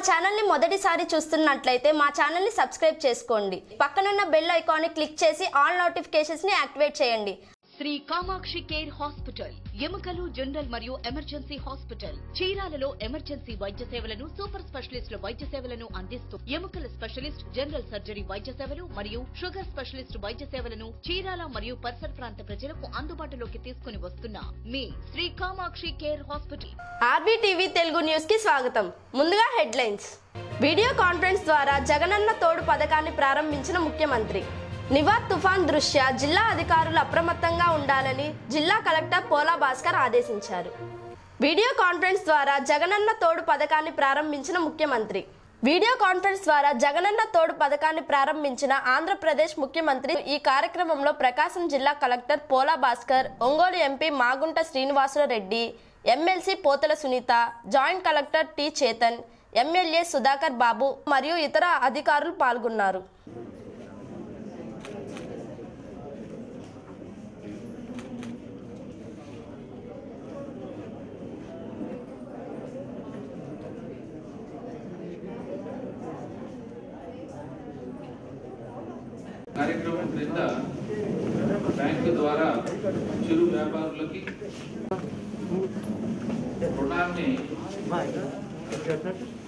Channel ని మొదటిసారి చూస్తున్నట్లయితే మా ఛానల్ ని సబ్స్క్రైబ్ చేసుకోండి. పక్కనున్న బెల్ ఐకాన్ ని క్లిక్ చేసి ఆల్ నోటిఫికేషన్స్ ని యాక్టివేట్ చేయండి. శ్రీ కామాక్షి కేర్ హాస్పిటల్ ఎముకలు జనరల్ మరియు ఎమర్జెన్సీ హాస్పిటల్ చీరాలలో ఎమర్జెన్సీ వైద్య సేవలను సూపర్ స్పెషలిస్టుల వైద్య సేవలను అందిస్తూ ఎముకల స్పెషలిస్ట్ జనరల్ సర్జరీ వైద్య సేవలు మరియు షుగర్ స్పెషలిస్ట్ వైద్య సేవలను చీరాల మరియు పరిసర ప్రాంత ప్రజలకు అందుబాటులోకి తీసుకుని వస్తున్న మీ Shri Kamakshi care hospital. RBTV Telugu news కి స్వాగతం. ముందుగా హెడ్లైన్స్. వీడియో కాన్ఫరెన్స్ ద్వారా జగనన్న తోడు పథకాన్ని ప్రారంభించిన ముఖ్యమంత్రి. నివార్ తుఫాన్ దృష్ట్యా జిల్లా అధికారులు అప్రమత్తంగా ఉండాలని జిల్లా కలెక్టర్ పోలా భాస్కర్ ఆదేశించారు. వీడియో కాన్ఫరెన్స్ ద్వారా జగనన్న తోడు పథకాన్ని ప్రారంభించిన ముఖ్యమంత్రి. వీడియో కాన్ఫరెన్స్ ద్వారా జగనన్న తోడు పథకాన్ని ప్రారంభించిన ఆంధ్రప్రదేశ్ ముఖ్యమంత్రి. ఈ కార్యక్రమంలో ప్రకాశం జిల్లా collector Pola Bhaskar, Ongole MP Magunta Srinivasareddy, MLC Pothula Sunitha, joint collector T Chetan, MLA Sudhakar Babu మరియు ఇతర అధికారులు పాల్గొన్నారు. కార్యక్రమం క్రింద బ్యాంకు ద్వారా చిరు వ్యాపారులకి రుణాన్ని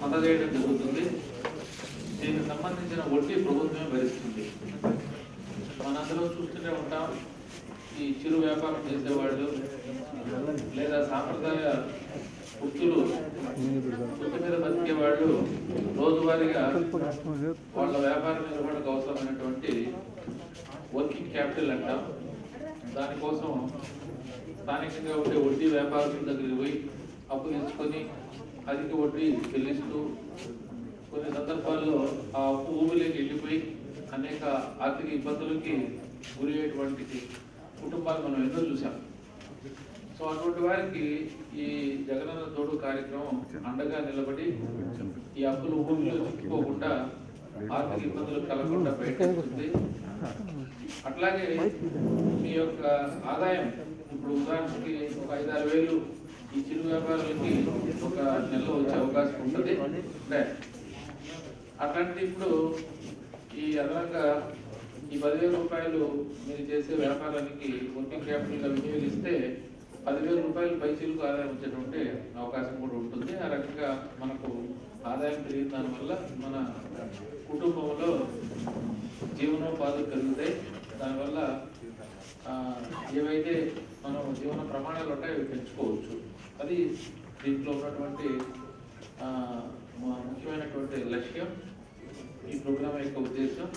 అందజేయడం జరుగుతుంది. దీనికి సంబంధించిన వడ్డీ ప్రభుత్వమే భరిస్తుంది. మనందరం చూస్తూనే ఉంటాం, ఈ చిరు వ్యాపారం చేసేవాళ్ళు లేదా సాంప్రదాయ వృత్తులు వృత్తి మీద బతికే వాళ్ళు రోజువారీగా వాళ్ళ వ్యాపార నిర్వహణకు అవసరమైనటువంటి వర్కింగ్ క్యాపిటల్ అంటాం. దానికోసం స్థానికంగా ఉండే వడ్డీ వ్యాపారుల దగ్గరికి పోయి అప్పు తీసుకొని అధిక వడ్డీ చెల్లిస్తూ కొన్ని సందర్భాల్లో ఆ అప్పు ఊబిలోకి వెళ్ళిపోయి అనేక ఆర్థిక ఇబ్బందులకి గురి అయ్యేటువంటి కుటుంబాలు మనం ఎన్నో చూసాం. సో అటువంటి వారికి ఈ జగనన్న తోడు కార్యక్రమం అండగా నిలబడి ఈ అప్పులు ఊబిలో చిక్కుకోకుండా ఆర్థిక ఇబ్బందులు కలగకుండా బయటపడుతుంది. అట్లాగే మీ యొక్క ఆదాయం ఇప్పుడు ఉదాహరణకి ఒక 5-6 వేలు ఈ చిరు వ్యాపారులకి ఒక నెలలో వచ్చే అవకాశం ఉంటుంది. అట్లాంటిది ఇప్పుడు ఈ అదనంగా ఈ 10,000 రూపాయలు మీరు చేసే వ్యాపారానికి వర్కింగ్ క్యాపిటల్గా వినియోగిస్తే 10,000 రూపాయలు పైసలకు ఆదాయం వచ్చేటువంటి అవకాశం కూడా ఉంటుంది. ఆ రకంగా మనకు ఆదాయం పెరిగిన దానివల్ల మన కుటుంబంలో జీవనోపాధులు పెరుగుతాయి. దానివల్ల ఏవైతే మనం జీవన ప్రమాణాలు ఉంటాయో అవి పెంచుకోవచ్చు. అది దీంట్లో ఉన్నటువంటి ముఖ్యమైనటువంటి లక్ష్యం, ఈ ప్రోగ్రాం యొక్క ఉద్దేశం.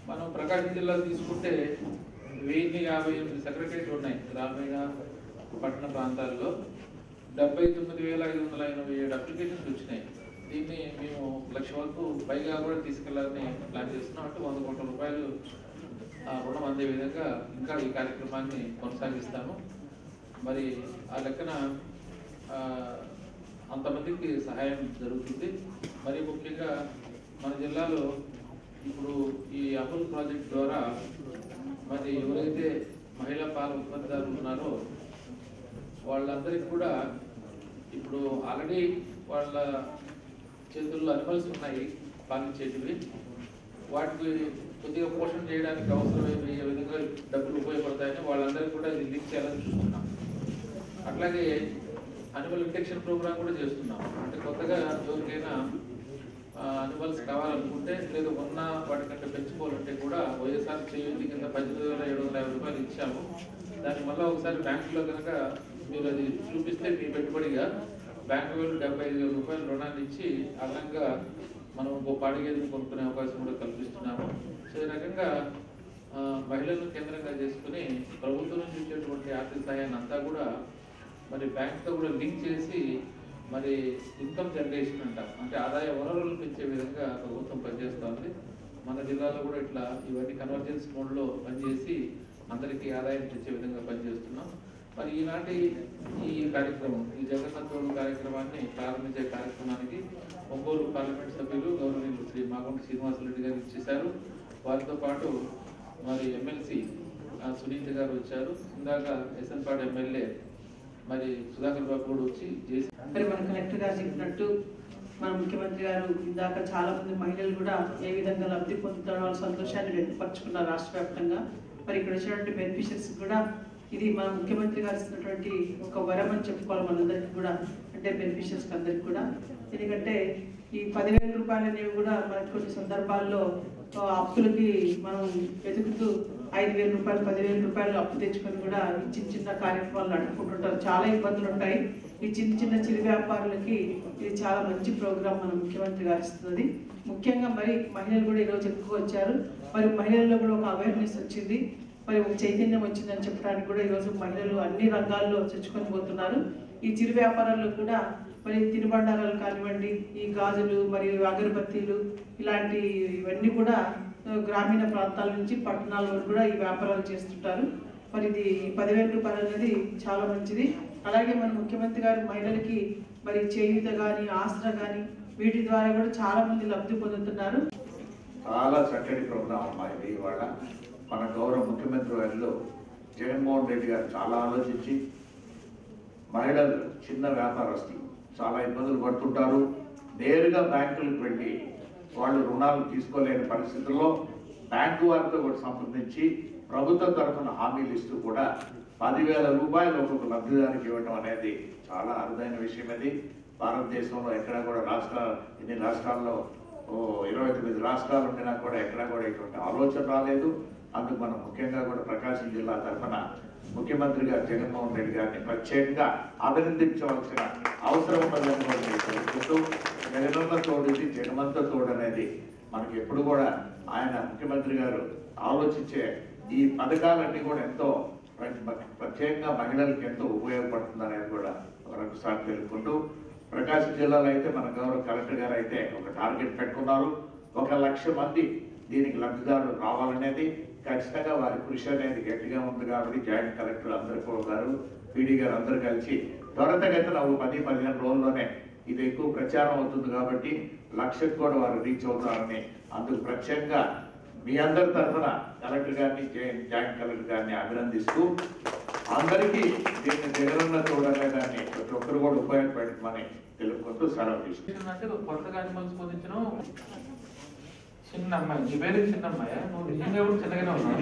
మనం ప్రకాశం జిల్లా తీసుకుంటే 1058 సెక్రటరీలు ఉన్నాయి. గ్రామీణ పట్టణ ప్రాంతాల్లో 79,587 అప్లికేషన్స్ వచ్చినాయి. దీన్ని మేము 1,00,000 వరకు పైగా కూడా తీసుకెళ్లాలని ప్లాన్ చేస్తున్నాం. అంటే 100 కోట్ల రూపాయలు రుణం అందే విధంగా ఇంకా ఈ కార్యక్రమాన్ని కొనసాగిస్తాము. మరి ఆ లెక్కన అంతమందికి సహాయం జరుగుతుంది. మరి ముఖ్యంగా మన జిల్లాలో ఇప్పుడు ఈ అమూల్ ప్రాజెక్ట్ ద్వారా మరి ఎవరైతే మహిళా పాల ఉత్పత్తిదారులు ఉన్నారో వాళ్ళందరికీ కూడా ఇప్పుడు ఆల్రెడీ వాళ్ళ చేతుల్లో అనిమల్స్ ఉన్నాయి పాలించేటివి. వాటికి కొద్దిగా పోషణ చేయడానికి అవసరమయ్యే విధంగా డబ్బులు ఉపయోగపడతాయని వాళ్ళందరికీ కూడా ఇది లింక్ చేయాలని చూస్తున్నాం. అట్లాగే అనిమల్ ఇంజెక్షన్ ప్రోగ్రామ్ కూడా చేస్తున్నాం. అంటే కొత్తగా ఎవరికైనా అనిమల్స్ కావాలనుకుంటే లేదా ఉన్న వాటికంటే పెంచుకోవాలంటే కూడా వైఎస్ఆర్ చేయూతి కింద 18,750 రూపాయలు ఇచ్చాము. దాని వల్ల ఒకసారి బ్యాంకులో కనుక మీరు అది చూపిస్తే మీ పెట్టుబడిగా బ్యాంకు వాళ్ళు 75,000 రూపాయలు రుణాన్ని ఇచ్చి అదనంగా మనం ఇంకో పాడిగేదిని కొనుక్కునే అవకాశం కూడా కల్పిస్తున్నాము. సో ఈ రకంగా మహిళలను కేంద్రంగా చేసుకుని ప్రభుత్వం నుంచి వచ్చేటువంటి ఆర్థిక సహాయాన్ని అంతా కూడా మరి బ్యాంకుతో కూడా లింక్ చేసి మరి ఇన్కమ్ జనరేషన్ అంటాం, అంటే ఆదాయ వనరులను పెంచే విధంగా ప్రభుత్వం పనిచేస్తుంది. మన జిల్లాలో కూడా ఇట్లా ఇవన్నీ కన్వర్జెన్స్ మోడ్లో పనిచేసి అందరికీ ఆదాయం తెచ్చే విధంగా పనిచేస్తున్నాం. మరి ఈనాటి ఈ కార్యక్రమం, ఈ జగనన్న తోడు కార్యక్రమాన్ని ప్రారంభించే కార్యక్రమానికి ఒంగోలు పార్లమెంట్ సభ్యులు గౌరవనీయులు శ్రీ మాగుంట శ్రీనివాసరెడ్డి గారు ఇచ్చేశారు. వారితో పాటు మరి ఎమ్మెల్సీ సునీత గారు వచ్చారు. ఇందాక ఎస్ఎన్పాడు ఎమ్మెల్యే మరి సుధాకర్ బాబు కూడా వచ్చి మరి మన కలెక్టర్ గారు చెప్పినట్టు మన ముఖ్యమంత్రి గారు ఇందాక చాలా మంది మహిళలు కూడా ఏ విధంగా లబ్ధి పొందుతారో వాళ్ళ సంతోషాన్ని వ్యక్తపరుచుకున్నారు రాష్ట్ర వ్యాప్తంగా. మరి ఇక్కడ వచ్చినటువంటి బెనిఫిషియర్స్ కూడా ఇది మన ముఖ్యమంత్రి గారు ఇస్తున్నటువంటి ఒక వరం అని చెప్పుకోవాలి మనందరికీ కూడా, అంటే బెనిఫిషియర్స్కి అందరికీ కూడా. ఎందుకంటే ఈ 10,000 రూపాయలు అనేవి కూడా మనకు కొన్ని సందర్భాల్లో అప్పులకి మనం వెతుకుతూ 5,000 రూపాయలు 10,000 రూపాయలు అప్పు తెచ్చుకొని కూడా చిన్న చిన్న కార్యక్రమాలు నడుపుకుంటుంటారు. చాలా ఇబ్బందులు ఉంటాయి. ఈ చిన్న చిన్న చిరు వ్యాపారులకి ఇది చాలా మంచి ప్రోగ్రామ్ మన ముఖ్యమంత్రి గారు ఇస్తున్నది. ముఖ్యంగా మరి మహిళలు కూడా ఈరోజు ఎక్కువ వచ్చారు. మరి మహిళల్లో కూడా ఒక అవేర్నెస్ వచ్చింది, మరి ఒక చైతన్యం వచ్చిందని చెప్పడానికి కూడా ఈరోజు మహిళలు అన్ని రంగాల్లో చొచ్చుకొని పోతున్నారు. ఈ చిరు వ్యాపారాల్లో కూడా మరి తినుబండారాలు కానివ్వండి, ఈ గాజులు మరియు అగరబత్తీలు ఇవన్నీ కూడా గ్రామీణ ప్రాంతాల నుంచి పట్టణాల వరకు కూడా ఈ వ్యాపారాలు చేస్తుంటారు. మరి ఇది 10,000 రూపాయలు అనేది చాలా మంచిది. అలాగే మన ముఖ్యమంత్రి గారు మహిళలకి మరి చేయూత కానీ ఆసరా కానీ వీటి ద్వారా కూడా చాలా మంది లబ్ధి పొందుతున్నారు. చాలా చక్కటి ప్రోగ్రాం అమ్మాయి ఇది. ఇవాళ మన గౌరవ ముఖ్యమంత్రి వారిలో జగన్మోహన్ రెడ్డి గారు చాలా ఆలోచించి మహిళలు చిన్న వ్యాపారస్తులు చాలా ఇబ్బందులు పడుతుంటారు. నేరుగా బ్యాంకులకు వెళ్ళి వాళ్ళు రుణాలు తీసుకోలేని పరిస్థితుల్లో బ్యాంకు వారితో కూడా సంప్రదించి ప్రభుత్వం తరఫున హామీలు ఇస్తూ కూడా 10,000 రూపాయలు ఒక్కొక్క లబ్ధిదారికి ఇవ్వడం అనేది చాలా అరుదైన విషయం. అది భారతదేశంలో ఎక్కడ కూడా ఇన్ని రాష్ట్రాల్లో 29 రాష్ట్రాలు ఉండినా కూడా ఎక్కడా కూడా ఇటువంటి ఆలోచన రాలేదు. అందుకు మనం ముఖ్యంగా కూడా ప్రకాశం జిల్లా తరఫున ముఖ్యమంత్రి గారు జగన్మోహన్ రెడ్డి గారిని ప్రత్యేకంగా అభినందించవలసిన అవసరం ఉన్నదని కూడా తెలుసుకుంటూ, జగనన్న తోడు జగమంత తోడు అనేది మనకి ఎప్పుడు కూడా ఆయన ముఖ్యమంత్రి గారు ఆలోచించే ఈ పథకాలన్నీ కూడా ఎంతో ప్రత్యేకంగా మహిళలకు ఎంతో ఉపయోగపడుతుంది అనేది కూడా మరొకసారి తెలుసుకుంటూ, ప్రకాశం జిల్లాలో అయితే మన గౌరవ కలెక్టర్ గారు అయితే ఒక టార్గెట్ పెట్టుకున్నారు. 1,00,000 మంది దీనికి లబ్ధిదారులు రావాలనేది. ఖచ్చితంగా వారి కృషి అనేది గట్టిగా ఉంది కాబట్టి జాయింట్ కలెక్టర్ అందరూ గారు, పీడీ గారు అందరూ కలిసి త్వరితగతిన 10-15 రోజుల్లోనే ఇది ఎక్కువ ప్రచారం అవుతుంది కాబట్టి 1,00,000కు కూడా వారు రీచ్ అవుతారని అందుకు ప్రత్యేకంగా మీ అందరి తరఫున కలెక్టర్ గారిని జాయింట్ కలెక్టర్ గారిని అభినందిస్తూ, అందరికీ దీన్ని జగనన్న చూడనే దాన్ని ప్రతి ఒక్కరు కూడా ఉపయోగపెట్టమని తెలుపుకుంటూ సెలవు తీసుకుంటున్నాను. కొత్తగా పొందించడం చిన్న అమ్మాయి, నీ పేరు చిన్న అమ్మాయి, నువ్వు నిజంగా కూడా చిన్నగానే ఉన్నావు.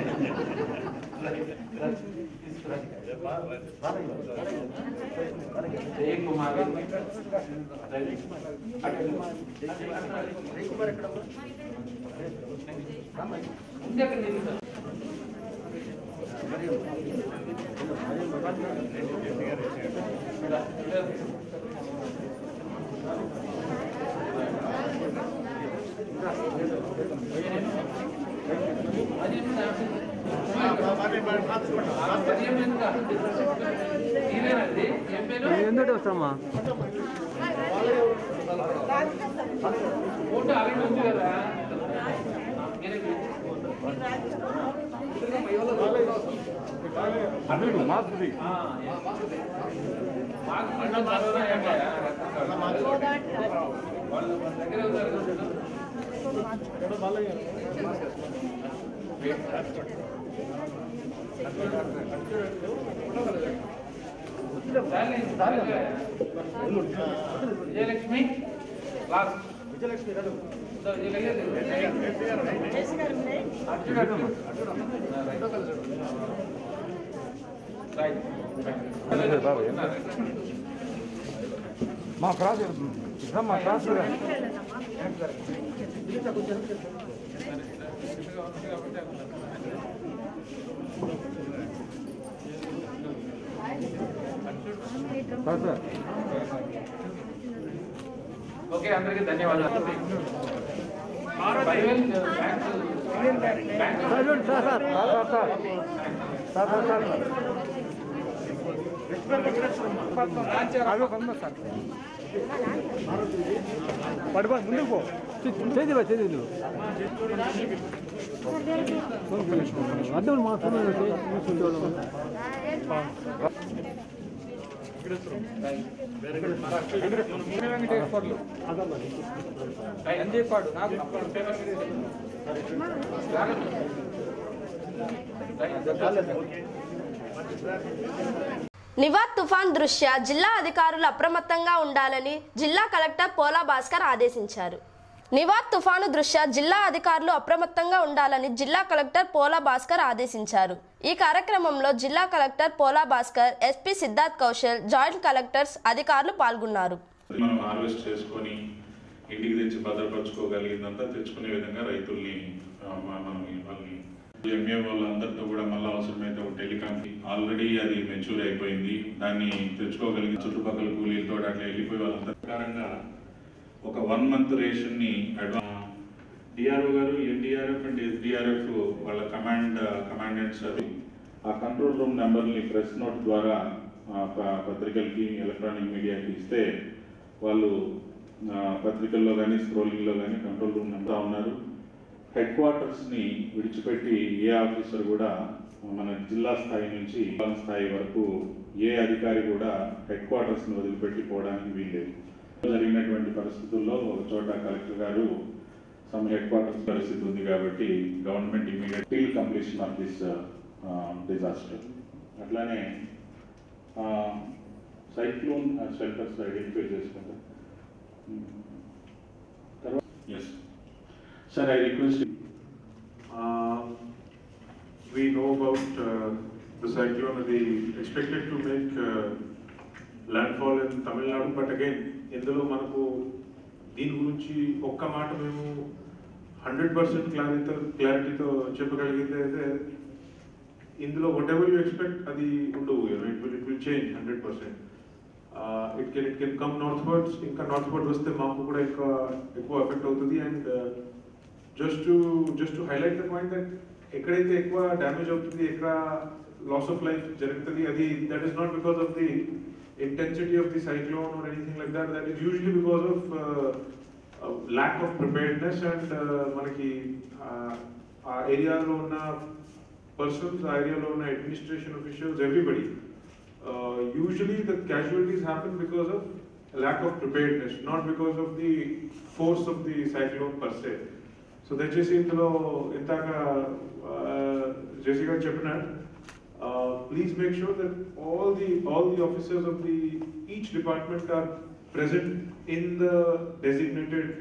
ఎందుకు వస్తామా విజయలక్ష్మి మా క్రాస్ మా క్రాస్ ఓకే, అందరికీ ధన్యవాదాలు. పడిపో ముందుకు పో చేదివా చేది అడ్డం మా వెంకటేశ్వర్లు అంజేపాడు నాకు నివాత్ తుఫాన్ దృష్ట్యా జిల్లా అధికారులు అప్రమత్తంగా ఉండాలని జిల్లా కలెక్టర్ పోలా భాస్కర్ ఆదేశించారు. నివాత్ తుఫాను దృష్ట్యా జిల్లా అధికారులు అప్రమత్తంగా ఉండాలని జిల్లా కలెక్టర్ పోలా భాస్కర్ ఆదేశించారు. ఈ కార్యక్రమంలో జిల్లా collector Pola Bhaskar, SP Siddharth Kaushal, joint collectors, అధికారులు పాల్గొన్నారు. మనం హార్వెస్ట్ చేసుకొని ఇంటికి తెచ్చి భద్రపరచుకోగలిగిందంతా తెచ్చుకునే విధంగా రైతుల్ని మనం వాళ్ళని ఎంఏ వాళ్ళందరితో కూడా మళ్ళీ అవసరమైతే ఒక టెలికామ్ ఆల్రెడీ అది మెచ్యూర్ అయిపోయింది, దాన్ని తెచ్చుకోగలిగిన చుట్టుపక్కల కూలీలతో అట్లా వెళ్ళిపోయి వాళ్ళందరి ప్రకారంగా ఒక 1 month రేషన్ ని డిఆర్ఓ గారు, ఎన్డీఆర్ఎఫ్ అండ్ ఎస్డీఆర్ఎఫ్ వాళ్ళ కమాండెంట్స్ అది ఆ కంట్రోల్ రూమ్ నెంబర్ని ప్రెస్ నోట్ ద్వారా పత్రికలకి, ఎలక్ట్రానిక్ మీడియాకి ఇస్తే వాళ్ళు పత్రికల్లో కానీ స్క్రోలింగ్లో కానీ కంట్రోల్ రూమ్ నెంబర్ ఉన్నారు. హెడ్ క్వార్టర్స్ని విడిచిపెట్టి ఏ ఆఫీసర్ కూడా మన జిల్లా స్థాయి నుంచి స్థాయి వరకు ఏ అధికారి కూడా హెడ్ క్వార్టర్స్ని వదిలిపెట్టి పోవడానికి వీల్లేదు. జరిగినటువంటి పరిస్థితుల్లో ఒక చోట కలెక్టర్ గారు సమ్ హెడ్ క్వార్టర్స్ పరిస్థితి ఉంది కాబట్టి government immediate field completion of this disaster. అట్లానే సైక్లోన్ షెల్టర్స్ ఐడెంటిఫై చేసుకుంటాం. Yes. Sir, I request you. We know about the cyclone. They expected to make landfall in Tamil Nadu, but again, ఇందులో మనకు దీని గురించి ఒక్క మాట మేము 100% క్లారిటీతో చెప్పగలిగితే అయితే ఇందులో వాట్ ఎవర్ యూ ఎక్స్పెక్ట్ అది ఉండవు. It will change 100%. It can come northwards. ఇంకా నార్త్వర్డ్ వస్తే మాకు కూడా ఎక్కువ ఎఫెక్ట్ అవుతుంది. And just to highlight the point that ఎక్కడైతే ఎక్కువ డ్యామేజ్ అవుతుంది, ఎక్కడ లాస్ ఆఫ్ లైఫ్ జరుగుతుంది, అది that is not because of the intensity of the cyclone or anything like that. That is usually because of lack of preparedness. And మనకి ఆ ఏరియాలో ఉన్న పర్సన్స్, ఆ ఏరియాలో ఉన్న administration officials, everybody, usually the casualties happen because of lack of preparedness, not because of the force of the cyclone per se. So దయచేసి ఇందులో ఇంతాక జేసీ గారు చెప్పినట్టు please make sure that all the officers of each department are present in the designated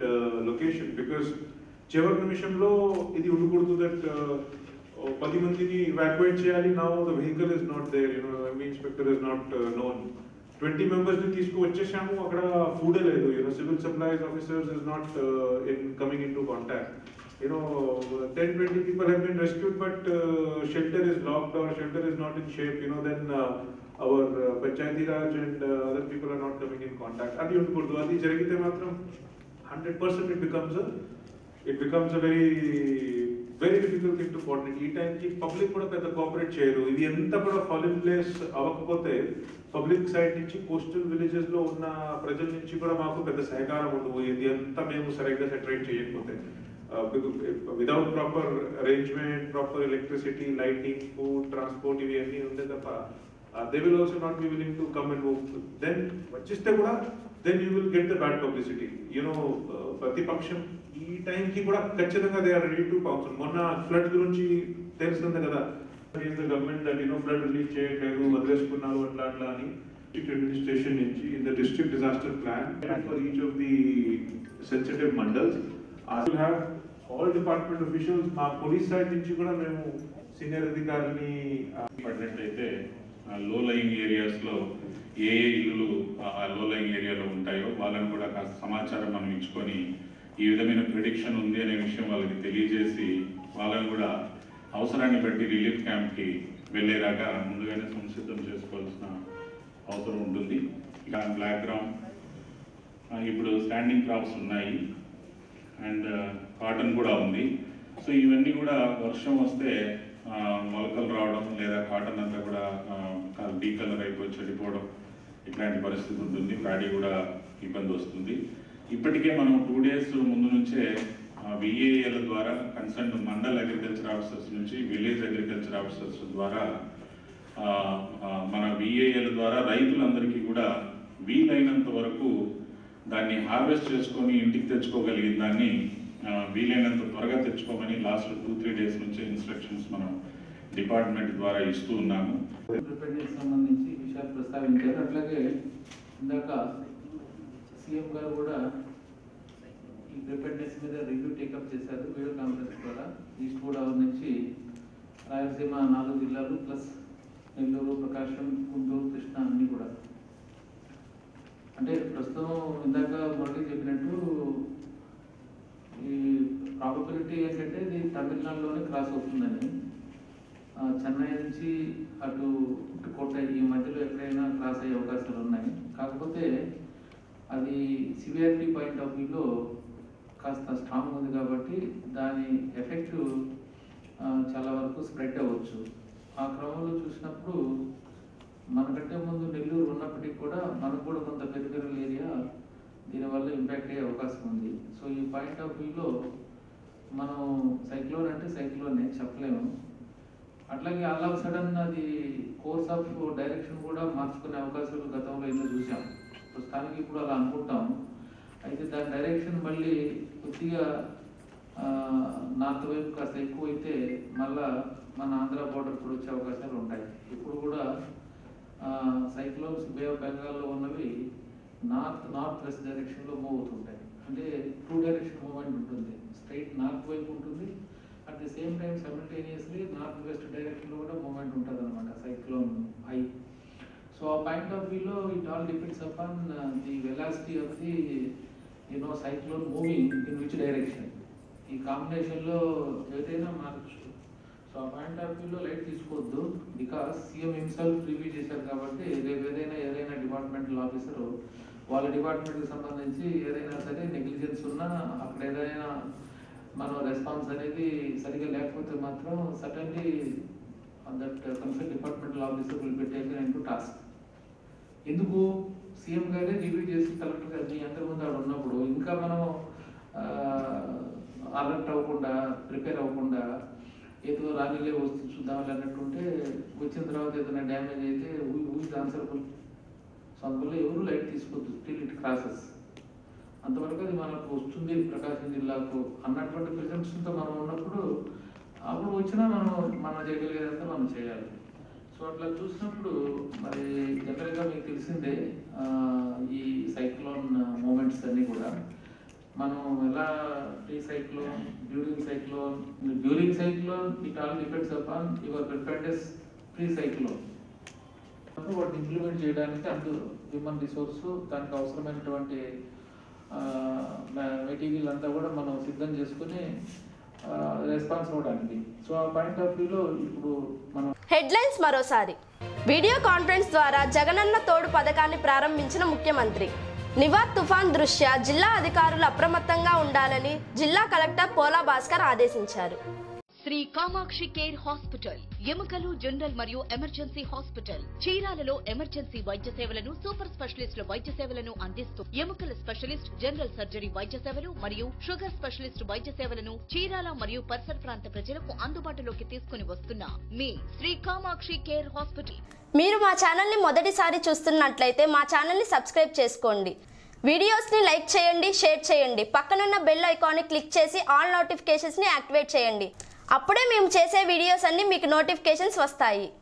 location, because చివరి నిమిషంలో ఇది ఉండకూడదు that 10 మందిని evacuate చేయాలి. Now the vehicle is not there, ME inspector is not known. 20 members ని తీసుకువచ్చేసాము, అక్కడ food లేదు. Civil supplies officers is not coming into contact. 10-20 people have been rescued, but shelter is locked or shelter is not in shape. Then our Panchayati Raj and other people are not coming in contact. అది ఉండకూడదు. అది జరిగితే మాత్రం 100% it becomes a very difficult thing to coordinate. ఈ టైంకి public కూడా పెద్ద cooperate చేయరు. ఇది ఎంత కూడా ఫాల్ ఇన్ ప్లేస్ అవ్వకపోతే పబ్లిక్ సైడ్ నుంచి, కోస్టల్ విలేజెస్ లో ఉన్న ప్రజల నుంచి కూడా మాకు పెద్ద సహకారం ఉండదు. ఇది అంతా మేము సరిగ్గా సెటరేట్ చేయకపోతే, without proper arrangement, proper electricity, lighting, food, transport ఇవి అన్నీ ఉండే తప్ప they will also not be willing to come and move. Then వచ్చేస్తే కూడా then you will get the bad publicity. ప్రతిపక్షం ఈ టైంకి కూడా ఖచ్చితంగా they are ready to pounce. మొన్న ఫ్లడ్ గురించి తెలుస్తుంది కదా, the government that flood relief చేయట్లేదు, వదిలేసుకున్నారు అట్లా అని అడ్మినిస్ట్రేషన్ నుంచి in the district disaster plan for each of the sensitive mandals will have all department officials. మా పోలీస్ సైడ్ నుంచి కూడా మేము సీనియర్ అధికారులని పడినట్లయితే లో లయింగ్ ఏరియాస్లో ఏ ఇల్లులు ఆ లో లయింగ్ ఏరియాలో ఉంటాయో వాళ్ళని కూడా కాస్త సమాచారం మనం ఇచ్చుకొని ఈ విధమైన ప్రిడిక్షన్ ఉంది అనే విషయం వాళ్ళకి తెలియజేసి వాళ్ళని కూడా అవసరాన్ని బట్టి రిలీఫ్ క్యాంప్కి వెళ్ళేలాగా ముందుగానే సంసిద్ధం చేసుకోవాల్సిన అవసరం ఉంటుంది. ఇక బ్లాక్ గ్రౌండ్, ఇప్పుడు స్టాండింగ్ క్రాప్స్ ఉన్నాయి అండ్ కాటన్ కూడా ఉంది. సో ఇవన్నీ కూడా వర్షం వస్తే మొలకలు రావడం లేదా కాటన్ అంతా కూడా డీకలర్ అయిపోయి చెడిపోవడం ఇట్లాంటి పరిస్థితి ఉంటుంది. ప్యాడీ కూడా ఇబ్బంది వస్తుంది. ఇప్పటికే మనం 2 days ముందు నుంచే విఏఎల్ ద్వారా కన్సర్న్ మండల్ అగ్రికల్చర్ ఆఫీసర్స్ నుంచి విలేజ్ అగ్రికల్చర్ ఆఫీసర్స్ ద్వారా మన విఏఎల్ ద్వారా రైతులందరికీ కూడా వీలైనంత వరకు దాన్ని హార్వెస్ట్ చేసుకొని ఇంటికి తెచ్చుకోగలిగిన దాన్ని వీలైనంత త్వరగా తెచ్చుకోమని లాస్ట్ 2-3 days నుంచి ఇన్స్ట్రక్షన్స్ మనం డిపార్ట్మెంట్ ద్వారా ఇస్తూ ఉన్నాము. సంబంధించి విషయాలు ప్రస్తావించారు. అట్లాగే ఇందాక సీఎం గారు కూడా ఈ ప్రిపేర్నెస్ మీద రివ్యూ టేకప్ చేశారు వీడియో కాన్ఫరెన్స్ ద్వారా. ఈస్ట్ గోదావరి నుంచి రాయలసీమ 4 జిల్లాలు ప్లస్ నెల్లూరు, ప్రకాశం, గుంటూరు, కృష్ణా అన్నీ కూడా. అంటే ప్రస్తుతం ఇందాక మురళి చెప్పినట్టు ఈ ప్రాబబిలిటీ ఏంటంటే ఇది తమిళనాడులోనే క్రాస్ అవుతుందని. చెన్నై నుంచి అటు కోట ఈ మధ్యలో ఎక్కడైనా క్రాస్ అయ్యే అవకాశాలు ఉన్నాయి. కాకపోతే అది సివియారిటీ పాయింట్ ఆఫ్ వ్యూలో కాస్త స్ట్రాంగ్ ఉంది కాబట్టి దాని ఎఫెక్ట్ చాలా వరకు స్ప్రెడ్ అవ్వచ్చు. ఆ క్రమంలో చూసినప్పుడు మనకంటే ముందు నెల్లూరు ఉన్నప్పటికీ కూడా మనకు కూడా కొంత పెరిఫెరల్ ఏరియా దీనివల్ల ఇంపాక్ట్ అయ్యే అవకాశం ఉంది. సో ఈ పాయింట్ ఆఫ్ వ్యూలో మనం సైక్లోన్ అంటే సైక్లోనే చెప్పలేము. అట్లాగే ఆల్ ఆఫ్ సడన్ అది కోర్స్ ఆఫ్ డైరెక్షన్ కూడా మార్చుకునే అవకాశాలు గతంలో ఎన్నో చూసాం. ప్రస్తుతానికి ఇప్పుడు అలా అనుకుంటాం. అయితే దాని డైరెక్షన్ మళ్ళీ కొద్దిగా నార్త్ వైపు కాస్త ఎక్కువైతే మళ్ళా మన ఆంధ్ర బోర్డర్ కూడా వచ్చే అవకాశాలు ఉంటాయి. ఇప్పుడు కూడా సైక్లోన్స్ బే ఆఫ్ బెంగాల్లో ఉన్నవి నార్త్ వెస్ట్ డైరెక్షన్లో మూవ్ అవుతుంటాయి. అంటే 2 డైరెక్షన్ మూవ్మెంట్ ఉంటుంది. స్ట్రైట్ నార్త్ వైపు ఉంటుంది, at the same time simultaneously north west డైరెక్షన్లో కూడా మూవ్మెంట్ ఉంటుంది అనమాట సైక్లోన్ ఐ. సో ఆ పాయింట్ ఆఫ్ వ్యూలో it all depends upon the velocity of the cyclone moving in which direction. ఈ కాంబినేషన్లో ఏదైనా మారచ్చు. సో ఆ పాయింట్ ఆఫ్ వ్యూలో లైట్ తీసుకోవద్దు. బికాస్ సీఎం హిమ్సెల్ఫ్ రివ్యూ చేశారు కాబట్టి రేపు ఏదైనా డిపార్ట్మెంటల్ ఆఫీసరు వాళ్ళ డిపార్ట్మెంట్కి సంబంధించి ఏదైనా సరే నెగ్లిజెన్స్ ఉన్నా అక్కడ ఏదైనా మనం రెస్పాన్స్ అనేది సరిగా లేకపోతే మాత్రం suddenly that concern departmental officer will be taken into task. ఎందుకు సీఎం గారే రివ్యూ చేసి కలెక్టర్ గారిని అందరి ముందు ఆడ ఉన్నప్పుడు ఇంకా మనం అలర్ట్ అవ్వకుండా ప్రిపేర్ అవ్వకుండా ఏదో రానిలే వస్తూ చూద్దామని అన్నట్టుంటే వచ్చిన తర్వాత ఏదైనా డ్యామేజ్ అయితే ఊజ్ ఆన్సరబుల్. సో అందువల్ల ఎవరు లైట్ తీసుకోవద్దు టిల్ ఇట్ క్రాసెస్. అంతవరకు అది మనకు వస్తుంది ప్రకాశం జిల్లాకు అన్నటువంటి ప్రిజంప్షన్తో మనం ఉన్నప్పుడు అప్పుడు వచ్చినా మనం చేయగలిగేదంతా మనం చేయాలి. సో అట్లా చూసినప్పుడు మరి జనరల్గా మీకు తెలిసిందే ఈ సైక్లోన్ మూమెంట్స్ అన్నీ కూడా మనం ఎలా pre cyclone, during cyclone it all depends upon your preparedness pre cyclone. వాటిని ఇంప్లిమెంట్ చేయడానికి అందు హ్యూమన్ రిసోర్స్ దానికి అవసరమైనటువంటి మెటీరియల్ అంతా కూడా మనం సిద్ధం చేసుకుని రెస్పాన్స్ అవ్వడానికి. సో ఆ పాయింట్ ఆఫ్ వ్యూలో ఇప్పుడు మనం హెడ్లైన్స్ మరోసారి. వీడియో కాన్ఫరెన్స్ ద్వారా జగనన్న తోడు పథకాన్ని ప్రారంభించిన ముఖ్యమంత్రి. నివాత్ తుఫాన్ దృష్ట్యా జిల్లా అధికారులు అప్రమత్తంగా ఉండాలని జిల్లా కలెక్టర్ పోలా భాస్కర్ ఆదేశించారు. శ్రీ కామాక్షి కేర్ హాస్పిటల్, ఎముకలు, జనరల్ మరియు ఎమర్జెన్సీ హాస్పిటల్. చీరాలలో ఎమర్జెన్సీ వైద్య సేవలను, సూపర్ స్పెషలిస్టుల వైద్య సేవలను అందిస్తూ ఎముకల స్పెషలిస్ట్, జనరల్ సర్జరీ వైద్య సేవలు మరియు షుగర్ స్పెషలిస్ట్ వైద్య సేవలను చీరాల మరియు పరిసర ప్రాంత ప్రజలకు అందుబాటులోకి తీసుకుని వస్తున్న మీ శ్రీ కామాక్షి కేర్ హాస్పిటల్. మీరు మా ఛానల్ని మొదటిసారి చూస్తున్నట్లయితే మా ఛానల్ని సబ్స్క్రైబ్ చేసుకోండి. వీడియోస్ని లైక్ చేయండి, షేర్ చేయండి. పక్కనున్న బెల్ ఐకాన్ని క్లిక్ చేసి ఆల్ నోటిఫికేషన్స్ని యాక్టివేట్ చేయండి. అప్పుడే మేము చేసే వీడియోస్ అన్ని మీకు నోటిఫికేషన్స్ వస్తాయి.